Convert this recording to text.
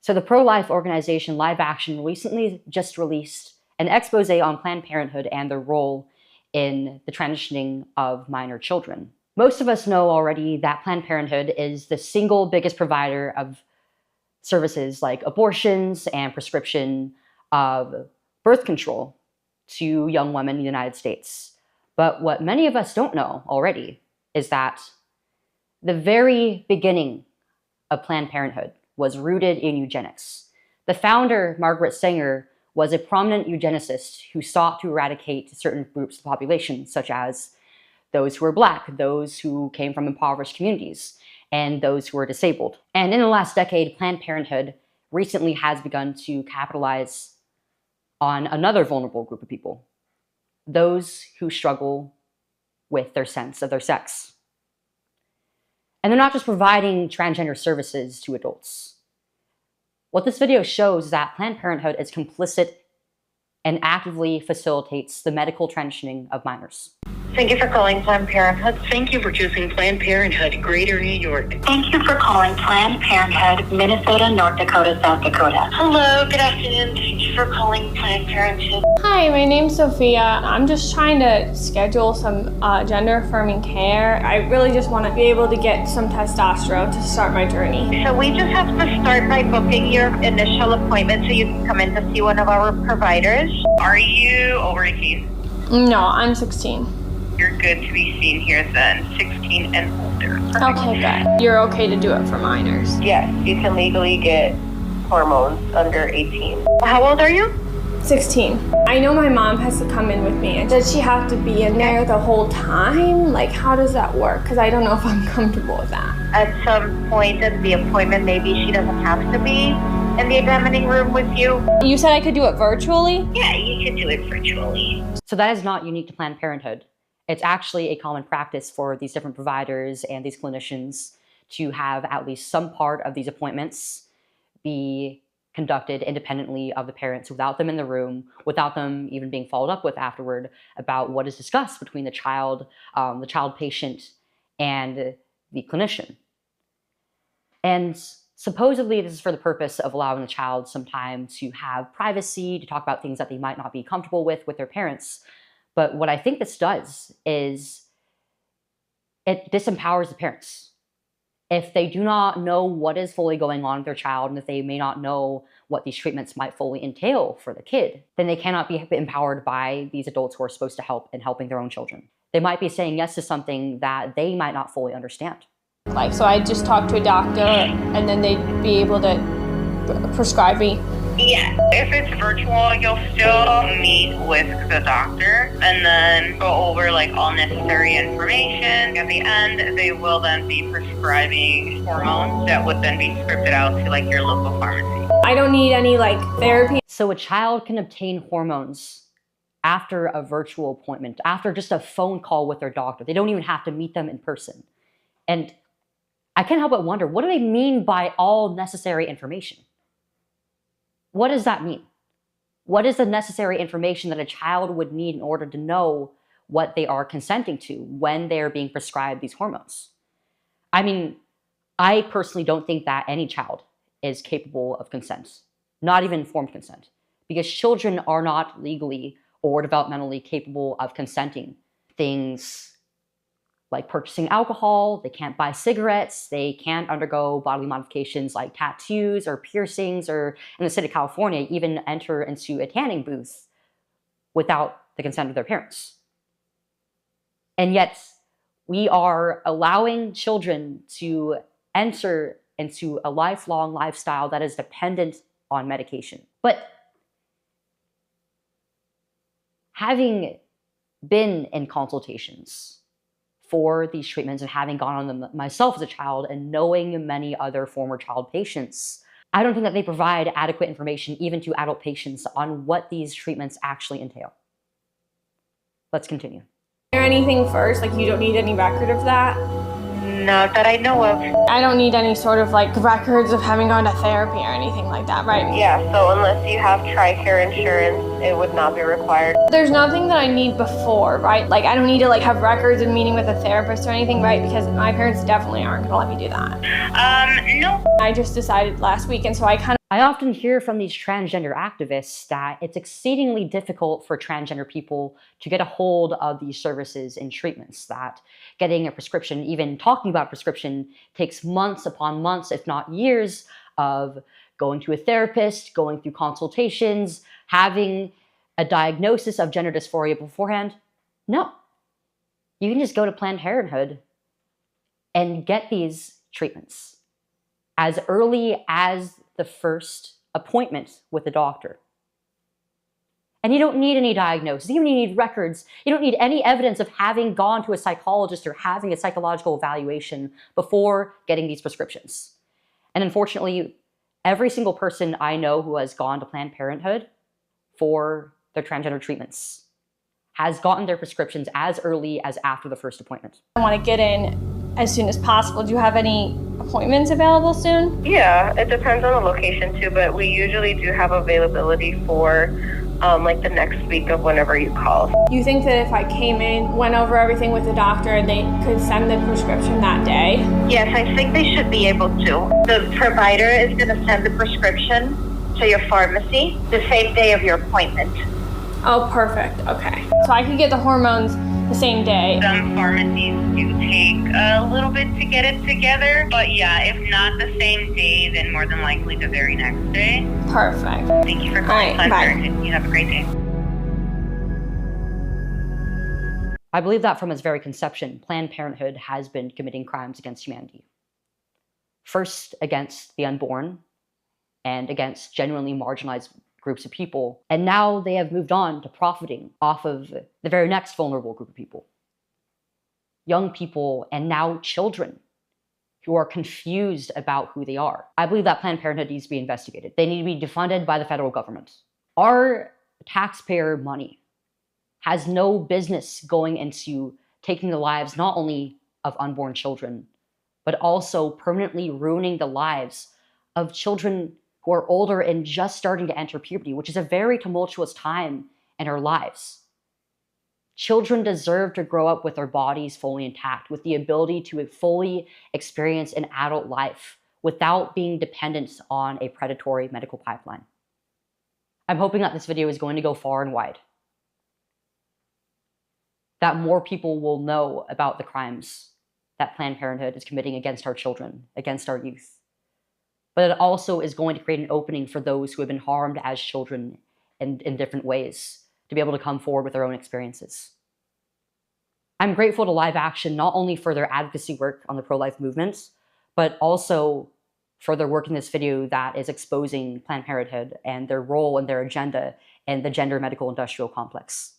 So the pro-life organization Live Action recently just released an expose on Planned Parenthood and their role in the transitioning of minor children. Most of us know already that Planned Parenthood is the single biggest provider of services like abortions and prescription of birth control to young women in the United States. But what many of us don't know already is that the very beginning of Planned Parenthood was rooted in eugenics. The founder, Margaret Sanger, was a prominent eugenicist who sought to eradicate certain groups of the population, such as those who were Black, those who came from impoverished communities, and those who were disabled. And in the last decade, Planned Parenthood recently has begun to capitalize on another vulnerable group of people, those who struggle with their sense of their sex. And they're not just providing transgender services to adults. What this video shows is that Planned Parenthood is complicit and actively facilitates the medical transitioning of minors. Thank you for calling Planned Parenthood. Thank you for choosing Planned Parenthood, Greater New York. Thank you for calling Planned Parenthood, Minnesota, North Dakota, South Dakota. Hello, good afternoon. Thank you for calling Planned Parenthood. Hi, my name's Sophia. I'm just trying to schedule some gender-affirming care. I really just want to be able to get some testosterone to start my journey. So we just have to start by booking your initial appointment so you can come in to see one of our providers. Are you over 18? No, I'm 16. You're good to be seen here then, 16 and older. Okay, good. You're okay to do it for minors? Yes, you can legally get hormones under 18. How old are you? 16. I know my mom has to come in with me. And does she have to be in there the whole time? Like, how does that work? Because I don't know if I'm comfortable with that. At some point in the appointment, maybe she doesn't have to be in the examining room with you. You said I could do it virtually? Yeah, you can do it virtually. So that is not unique to Planned Parenthood. It's actually a common practice for these different providers and these clinicians to have at least some part of these appointments be conducted independently of the parents, without them in the room, without them even being followed up with afterward about what is discussed between the child patient, and the clinician. And supposedly this is for the purpose of allowing the child some time to have privacy, to talk about things that they might not be comfortable with their parents. But what I think this does is it disempowers the parents. If they do not know what is fully going on with their child, and if they may not know what these treatments might fully entail for the kid, then they cannot be empowered by these adults who are supposed to help in helping their own children. They might be saying yes to something that they might not fully understand. Like, so I just talk to a doctor and then they'd be able to prescribe me. Yeah, if it's virtual, you'll still meet with the doctor and then go over like all necessary information. At the end, they will then be prescribing hormones that would then be scripted out to like your local pharmacy. I don't need any like therapy. So a child can obtain hormones after a virtual appointment, after just a phone call with their doctor. They don't even have to meet them in person. And I can't help but wonder, what do they mean by all necessary information? What does that mean? What is the necessary information that a child would need in order to know what they are consenting to when they are being prescribed these hormones? I mean, I personally don't think that any child is capable of consent, not even informed consent, because children are not legally or developmentally capable of consenting. Things like purchasing alcohol, they can't buy cigarettes, they can't undergo bodily modifications like tattoos or piercings, or in the state of California, even enter into a tanning booth without the consent of their parents. And yet, we are allowing children to enter into a lifelong lifestyle that is dependent on medication. But having been in consultations for these treatments and having gone on them myself as a child and knowing many other former child patients, I don't think that they provide adequate information even to adult patients on what these treatments actually entail. Let's continue. Is there anything first? Like, you don't need any record of that? Not that I know of. I don't need any sort of like records of having gone to therapy or anything like that, right? Yeah, so unless you have TRICARE insurance, it would not be required. There's nothing that I need before, right? Like, I don't need to like have records and meeting with a therapist or anything, right? Because my parents definitely aren't gonna let me do that. No. I just decided last week, and so I kind I often hear from these transgender activists that it's exceedingly difficult for transgender people to get a hold of these services and treatments, that getting a prescription, even talking about prescription, takes months upon months, if not years, of going to a therapist, going through consultations, having a diagnosis of gender dysphoria beforehand. No. You can just go to Planned Parenthood and get these treatments as early as the first appointment with the doctor. And you don't need any diagnosis. You don't need records. You don't need any evidence of having gone to a psychologist or having a psychological evaluation before getting these prescriptions. And unfortunately, every single person I know who has gone to Planned Parenthood for their transgender treatments has gotten their prescriptions as early as after the first appointment. I want to get in as soon as possible. Do you have any appointments available soon? Yeah, it depends on the location too, but we usually do have availability for like the next week of whenever you call. You think that if I came in, went over everything with the doctor, they could send the prescription that day? Yes, I think they should be able to. The provider is going to send the prescription to your pharmacy the same day of your appointment. Oh, perfect. Okay. So I could get the hormones the same day. Some pharmacies do take a little bit to get it together, but yeah, if not the same day, then more than likely the very next day. Perfect. Thank you for calling Planned bye. Parenthood. You have a great day. I believe that from its very conception, Planned Parenthood has been committing crimes against humanity. First, against the unborn, and against genuinely marginalized groups of people. And now they have moved on to profiting off of the very next vulnerable group of people. Young people, and now children, who are confused about who they are. I believe that Planned Parenthood needs to be investigated. They need to be defunded by the federal government. Our taxpayer money has no business going into taking the lives not only of unborn children, but also permanently ruining the lives of children who are older and just starting to enter puberty, which is a very tumultuous time in our lives. Children deserve to grow up with their bodies fully intact, with the ability to fully experience an adult life without being dependent on a predatory medical pipeline. I'm hoping that this video is going to go far and wide, that more people will know about the crimes that Planned Parenthood is committing against our children, against our youth. But it also is going to create an opening for those who have been harmed as children in different ways to be able to come forward with their own experiences. I'm grateful to Live Action not only for their advocacy work on the pro-life movement, but also for their work in this video that is exposing Planned Parenthood and their role and their agenda in the gender medical industrial complex.